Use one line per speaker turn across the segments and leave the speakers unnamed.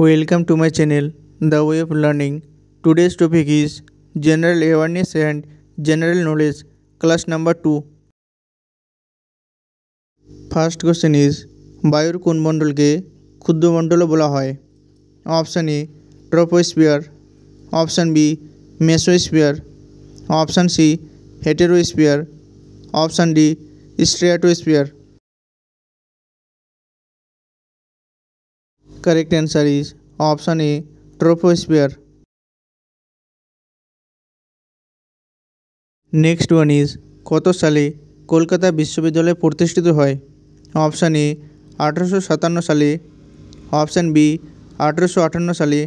Welcome to my channel, The Way of Learning. Today's topic is General Awareness and General Knowledge, class number 2. First question is বায়ুর কোন মণ্ডলকে ক্ষুদ্রমণ্ডলও বলা হয়? Option A troposphere, option B mesosphere, option C heterosphere, option D stratosphere. Correct answer is option A, troposphere. Next one is কত সালে কলকাতা বিশ্ববিদ্যালয় প্রতিষ্ঠিত হয়? অপশান এ 1857 সালে, অপশান বি 1858 সালে,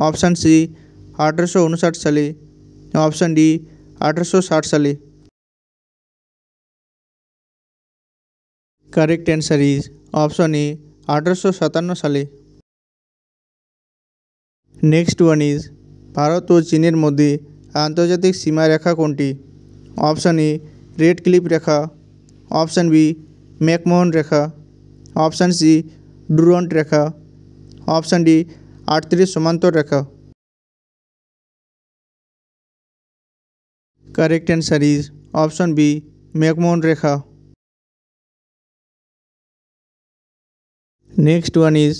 অপশান সি 1859 সালে, অপশান ডি 1860 সালে. Correct answer is option A, 1857 সালে. নেক্সট ওয়ান ইজ ভারত ও চীনের মধ্যে আন্তর্জাতিক সীমারেখা কোনটি? অপশান এ রেড ক্লিফ রেখা, অপশান বি ম্যাকমোহন রেখা, অপশান সি ডুরন্ট রেখা, অপশান ডি 38 সমান্তর রেখা. Correct answer is option B McMahon রেখা. নেক্সট ওয়ান ইজ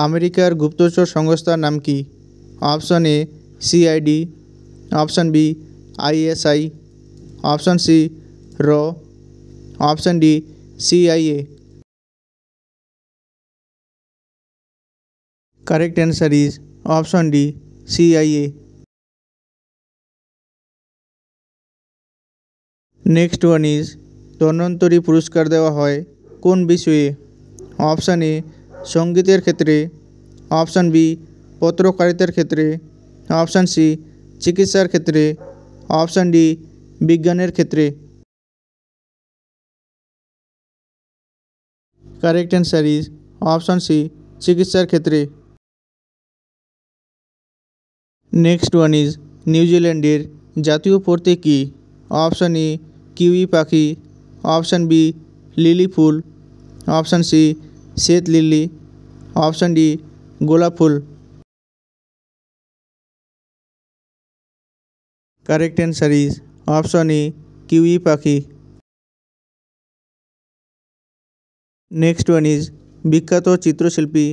আমেরিকার গুপ্তচর সংস্থার নাম কি? Option A CID, option B ISI, option C র, option D CIA. Correct answer is option D CIA. Next one is Dhanvantari পুরস্কার দেওয়া হয় কোন বিষয়ে? অপশান এ সঙ্গীতের ক্ষেত্রে, অপশান বি পত্রকারিতার ক্ষেত্রে, অপশান সি চিকিৎসার ক্ষেত্রে, অপশান ডি বিজ্ঞানের ক্ষেত্রে. Correct answer is option C চিকিৎসার ক্ষেত্রে. নেক্সট ওয়ান ইজ নিউজিল্যান্ডের জাতীয় প্রতীক কী? অপশান এ কিউই পাখি, অপশান বি লিলি ফুল, অপশান সি শ্বেত লিলি, অপশান ডি গোলাপ ফুল. Correct answer is option A kiwi পাখি. নেক্সট ওয়ান ইজ বিখ্যাত চিত্রশিল্পী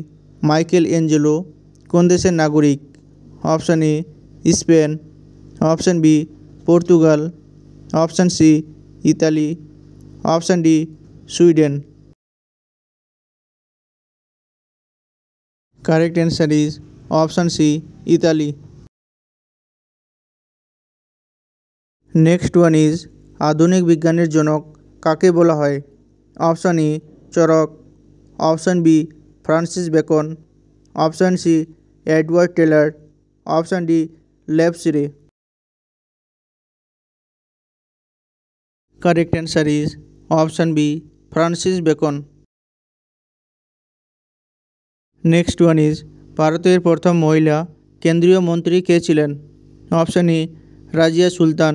মাইকেল অ্যাঞ্জেলো কোন দেশের নাগরিক? Option A Spain, option B Portugal, option C Italy, option D Sweden. Correct answer is option C Italy. Next one is আধুনিক বিজ্ঞানের জনক কাকে বলা হয়? Option A Charak, option B Francis Bacon, option C Edward Taylor, option D লেবসিরে. Correct answer is option B Francis Bacon. Next one is ভারতের প্রথম মহিলা কেন্দ্রীয় মন্ত্রী কে ছিলেন? Option A Razia Sultan,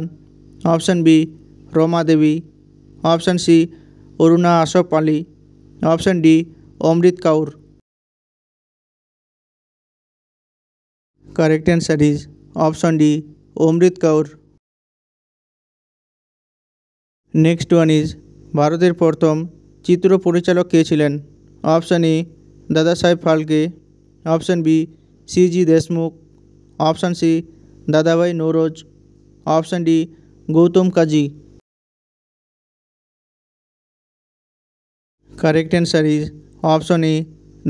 option B Rama Devi, option C Aruna Asaf Ali, option D Amrit Kaur. Correct answer is option D Amrit Kaur. Next one is ভারতের প্রথম চিত্র পরিচালক কে ছিলেন? Option A Dada Saheb Phalke, option B CG Deshmukh, option C Dadabhai Naoroji, option D Gautam Kazi. Correct answer is option A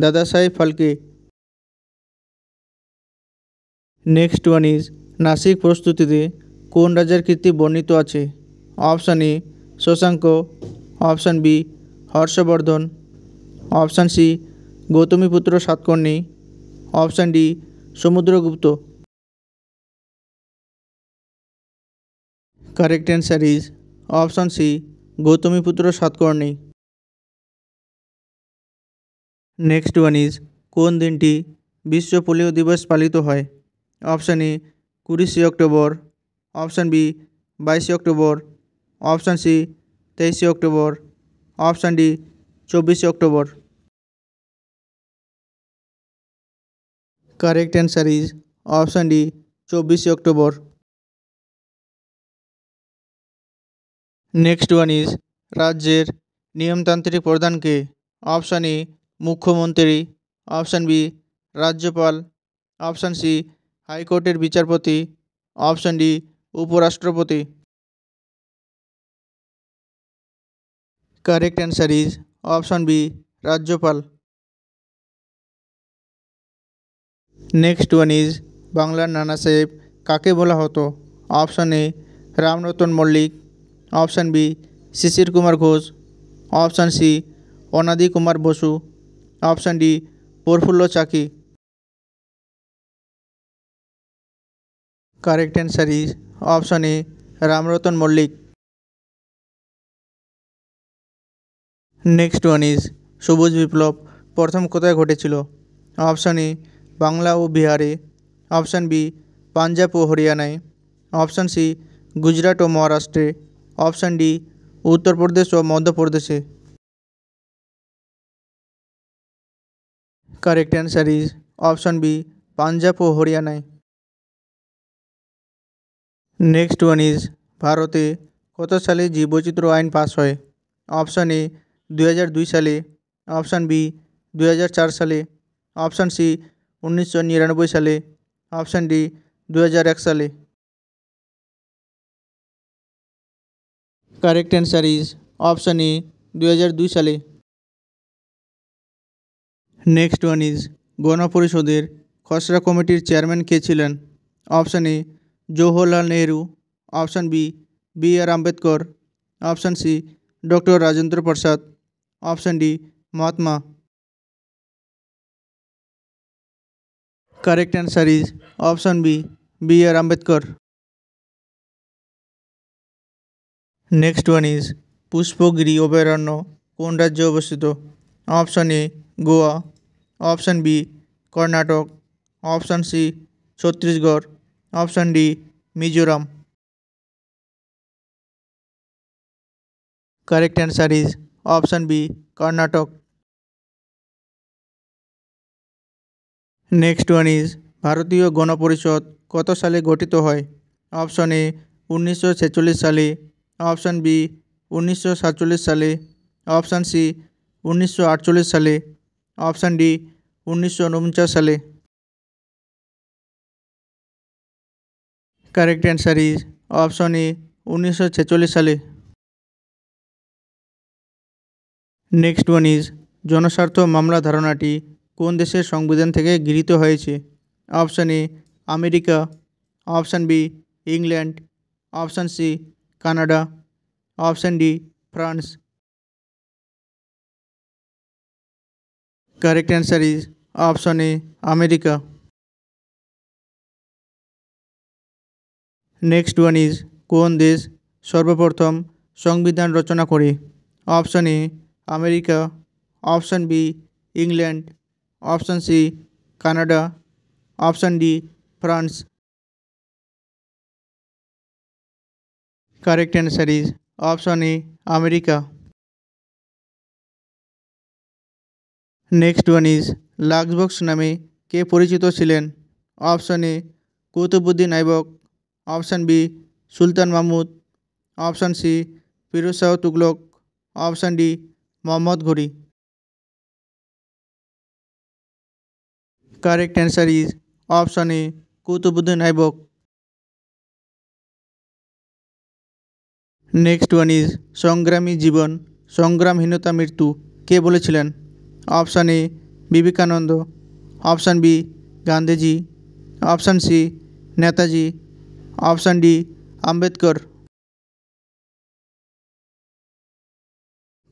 Dada Saheb Phalke. Next one is Nashik প্রস্তুতিতে কোন রাজার কীর্তি বর্ণিত আছে? Option A Shashanka, option B Harshavardhana, option C Gautamiputra Satakarni, option D Samudragupta. Correct answer is option C Gautamiputra Satakarni. Next one is কোন দিনটি বিশ্ব polio দিবস পালিত হয়? অপশান এ 20শে অক্টোবর, অপশান বি 22শে অক্টোবর, অপশান সি 23শে অক্টোবর, অপশান ডি 24শে অক্টোবর. Correct answer is option D, 24 October. Next one is রাজ্যের নিয়মতান্ত্রিক প্রধানকে? অপশান এ মুখ্যমন্ত্রী, অপশান বি রাজ্যপাল, অপশান সি হাইকোর্টের বিচারপতি, অপশান ডি উপরাষ্ট্রপতি। Correct answer is option B রাজ্যপাল। নেক্সট ওয়ান ইজ বাংলার নানা সাহেব কাকে বলা হতো? Option A Ramratan Mallick, option B Shishir Kumar Ghosh, option C Anadi Kumar Basu, option D Prafulla চাকি। Correct answer is option A Ramratan Mallick. Next one is সবুজ বিপ্লব প্রথম কোথায় ঘটেছিল? অপশান এ বাংলা ও বিহারে, অপশান বি পাঞ্জাব ও হরিয়ানায়, অপশান সি গুজরাট ও মহারাষ্ট্রে, অপশান ডি উত্তরপ্রদেশ ও মধ্যপ্রদেশে। Correct answer is option B Punjab ও হরিয়ানায়। নেক্সট ওয়ান ইজ ভারতে কত সালে জীববৈচিত্র্য আইন পাস হয়? অপশান এ 2002 সালে, অপশান বি 2004 সালে, অপশান সি 1999 সালে, অপশান ডি 2001 সালে। কারেক্ট অ্যান্সার ইজ অপশান এ 2002 সালে। নেক্সট ওয়ান ইজ গণপরিষদের খসড়া কমিটির চেয়ারম্যান কে ছিলেন? Option A Jawaharlal Nehru, option B B R Ambedkar, option C doctor Rajendra Prasad, option D Mahatma. Correct answer is option B B R Ambedkar. Next one is Pushpagiri অভয়ারণ্য কোন রাজ্যে অবস্থিত? Option A Goa, option B Karnataka, option C Chhattisgarh, option D Mizoram. Correct answer is option B Karnataka. Next one is ভারতীয় গণপরিষদ কত সালে গঠিত হয়? অপশান এ 1946 সালে, অপশান বি 1947 সালে, অপশান সি 1948 সালে, অপশান ডি 1949 সালে। কারেক্ট অ্যান্সার ইজ অপশান এ 1946 সালে। নেক্সট ওয়ান ইজ জনস্বার্থ মামলা ধারণাটি কোন দেশের সংবিধান থেকে গৃহীত হয়েছে? Option A America, option B England, option C Canada, option D France. Correct answer is option A America. Next one is কোন দেশ সর্বপ্রথম সংবিধান রচনা করে? Option A America, option B England, option C Canada, option D France. Correct answer is option A America. Next one is Lakhbakhsh নামে কে পরিচিত ছিলেন? Option A Qutubuddin Aibak, option B Sultan Mahmud, option C Firoz Shah Tughlaq, option D Mohammad Ghori. Correct answer is option A Qutubuddin Aibak. Next one is সংগ্রামী জীবন সংগ্রামহীনতা মৃত্যু কে বলেছিলেন? Option A Vivekananda, option B Gandhiji, option C Netaji, option D Ambedkar.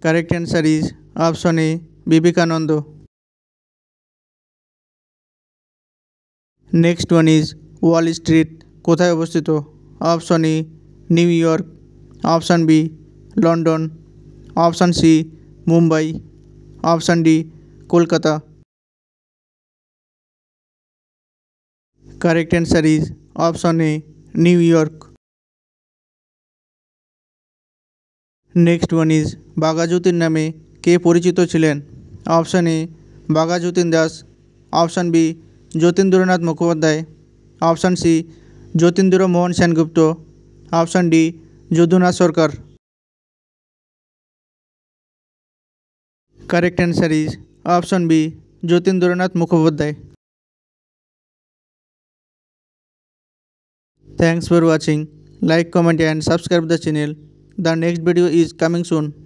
Correct answer is option A Vivekananda. Next one is wall street কোথায় অবস্থিত? Option A New York, option B London, option C Mumbai, option D Kolkata. Correct answer is option A New York. Next one is Baghajatin নামে কে পরিচিত ছিলেন? Option A Baghajatin Das, option B Jatindranath Mukhopadhyay, option C Jatindra Mohan Sengupta, option D Jadunath Sarkar. Correct answer is option B Jyotindranath Mukhopadhyay. Thanks for watching. Like, comment and subscribe the channel. The next video is coming soon.